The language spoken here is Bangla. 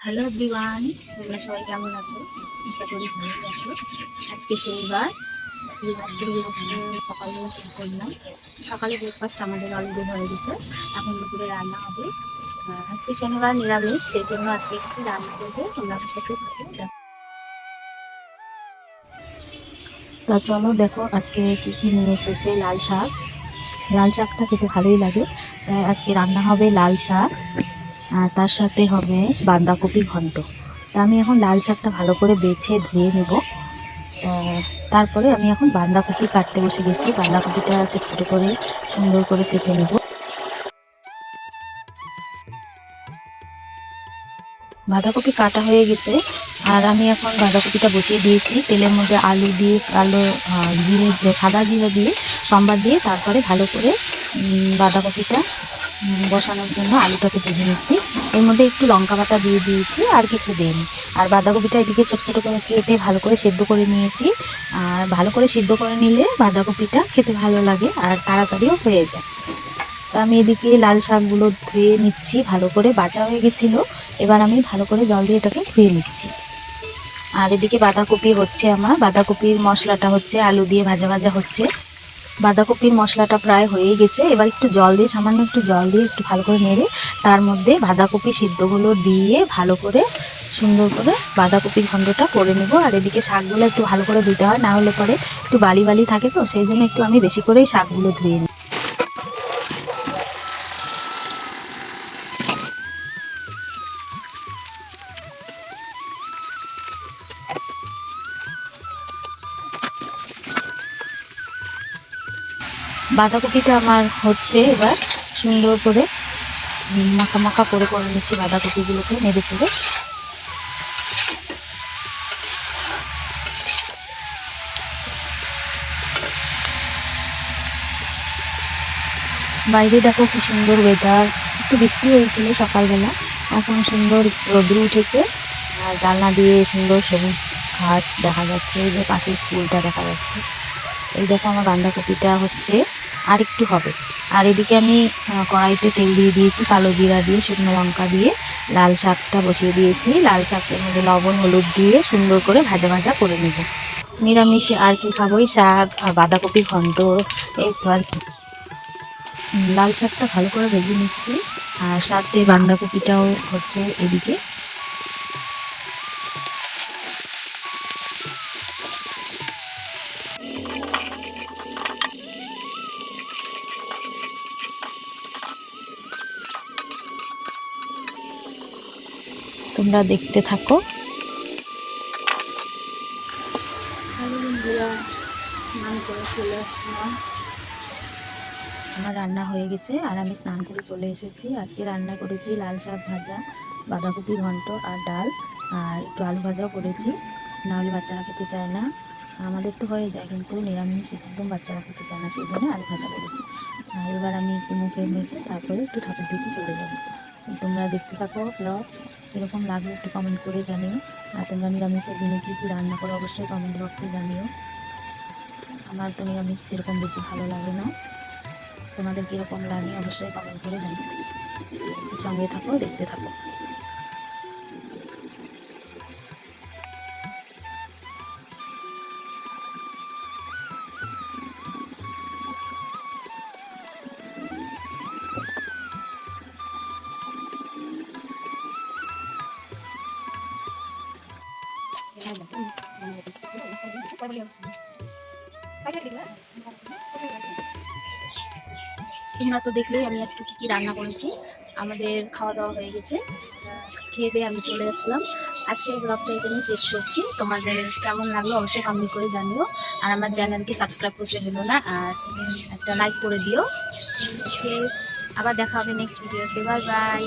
হ্যালো এভরিওয়ান, তোমরা সবাই কেমন আছো? আশা করি ভালোই আছো। আজকে শনিবার, সকালে শুরু করলাম। সকালে ব্রেকফাস্ট আমাদের অলরেডি হয়ে গেছে, এখন দুপুরে রান্না হবে। আজকে শনিবার নিরামিষ, সেই জন্য আজকে একটু রান্না করবো, তোমরা আমার সাথে থাকো। তা চলো দেখো আজকে কি কি নিয়ে এসেছে। লাল শাক, লাল শাকটা খেতে ভালোই লাগে। আজকে রান্না হবে লাল শাক, আর তার সাথে হবে বাঁধাকপি ঘন্ট। তা আমি এখন লাল শাকটা ভালো করে বেছে ধুয়ে নেব। তারপরে আমি এখন বাঁধাকপি কাটতে বসে গেছি। বাঁধাকপিটা ছোট ছোট করে সুন্দর করে কেটে নেব। বাঁধাকপি কাটা হয়ে গেছে, আর আমি এখন বাঁধাকপিটা বসিয়ে দিয়েছি। তেলের মধ্যে আলু দিয়ে, কালো জিরে, সাদা জিরে দিয়ে, সম্বার দিয়ে, তারপরে ভালো করে বাঁধাকপিটা বসানোর জন্য আলুটাকে ভেজে নিচ্ছি। এর মধ্যে একটু লঙ্কা বাটা দিয়ে দিয়েছি, আর কিছু দিইনি। আর বাঁধাকপিটা এদিকে ছোট ছোট করে কেটে ভালো করে সেদ্ধ করে নিয়েছি। আর ভালো করে সিদ্ধ করে নিলে বাঁধাকপিটা খেতে ভালো লাগে আর তাড়াতাড়িও হয়ে যায়। তো আমি এদিকে লাল শাকগুলো ধুয়ে নিচ্ছি, ভালো করে বাছা হয়ে গেছিলো। এবার আমি ভালো করে জল দিয়ে এটাকে ধুয়ে নিচ্ছি। আর এদিকে বাঁধাকপি হচ্ছে, আমার বাঁধাকপির মশলাটা হচ্ছে, আলু দিয়ে ভাজা ভাজা হচ্ছে। বাঁধাকপির মশলাটা প্রায় হয়ে গেছে। এবার একটু জল দিয়ে, সামান্য একটু জল দিয়ে একটু ভালো করে নেড়ে তার মধ্যে বাঁধাকপি সিদ্ধগুলো দিয়ে ভালো করে সুন্দর করে বাঁধাকপির ঘন্টটা করে নেব। আর এদিকে শাকগুলো একটু ভালো করে ধুতে হয়, না হলে পরে একটু বালি বালি থাকে, তো সেই জন্য একটু আমি বেশি করেই শাকগুলো ধুয়ে নিই। বাঁধাকপিটা আমার হচ্ছে, এবার সুন্দর করে মাখা মাখা করে করে নিচ্ছি বাঁধাকপিগুলোকে নেড়ে চেড়ে। বাইরে দেখো কি সুন্দর ওয়েদার, একটু বৃষ্টি হয়েছিল সকালবেলা, এখন সুন্দর রোদ্রু উঠেছে। আর জানলা দিয়ে সুন্দর সবুজ ঘাস দেখা যাচ্ছে, এই যে পাশে স্কুলটা দেখা যাচ্ছে। এই দেখো আমার বাঁধাকপিটা হচ্ছে, আর একটু হবে। আর এদিকে আমি কড়াইতে তেল দিয়ে দিয়েছি, কালো জিরা দিয়ে, শুকনো লঙ্কা দিয়ে লাল শাকটা বসিয়ে দিয়েছি। লাল শাকের মধ্যে লবণ হলুদ দিয়ে সুন্দর করে ভাজা ভাজা করে নেব। নিরামিষে আর কি খাবো, এই শাক আর বাঁধাকপি ঘন্ট, এই তো আর কি। লাল শাকটা ভালো করে ভেজে নিচ্ছি, আর সাথে বাঁধাকপিটাও হচ্ছে এদিকে। তোমরা দেখতে থাকো। হ্যালো বন্ধুরা, স্নান করে চলে আসলাম। আমার রান্না হয়ে গেছে আর আমি স্নান করে চলে এসেছি। আজকে রান্না করেছি লাল শাক ভাজা, বাঁধাকপি ঘন্ট আর ডাল, আর একটু আলু ভাজাও করেছি। নাহলে বাচ্চারা খেতে চায় না। আমাদের তো হয়ে যায়, কিন্তু নিরামিষ একদম বাচ্চারা খেতে চায় না, সেই জন্য আলু ভাজা করেছি। আর এবার আমি একটু মুখে মেখে তারপরে একটু ঠাকুর দিতে চলে যাবো। তোমরা দেখতে থাকো ব্লগ, কীরকম লাগলো একটু কমেন্ট করে জানিও। আর তোমরা নিরামিষের দিনে কী কী রান্না করো অবশ্যই কমেন্ট বক্সে জানিও। আমার তো নিরামিষ সেরকম বেশি ভালো লাগে না, তোমাদের কীরকম লাগে অবশ্যই কমেন্ট করে জানিও। সঙ্গে থাকো, দেখতে থাকো। তোমরা তো দেখলেই আমি আজকে কি কি রান্না করেছি। আমাদের খাওয়া দাওয়া হয়ে গেছে, খেয়ে দিয়ে আমি চলে আসলাম। আজকের ব্লগটা এখানে শেষ করছি। তোমাদের কেমন লাগলো অবশ্যই কমেন্ট করে জানিও। আর আমার চ্যানেলকে সাবস্ক্রাইব করতে ভুলো না, আর একটা লাইক করে দিও। আবার দেখা হবে নেক্সট ভিডিওতে। Bye bye.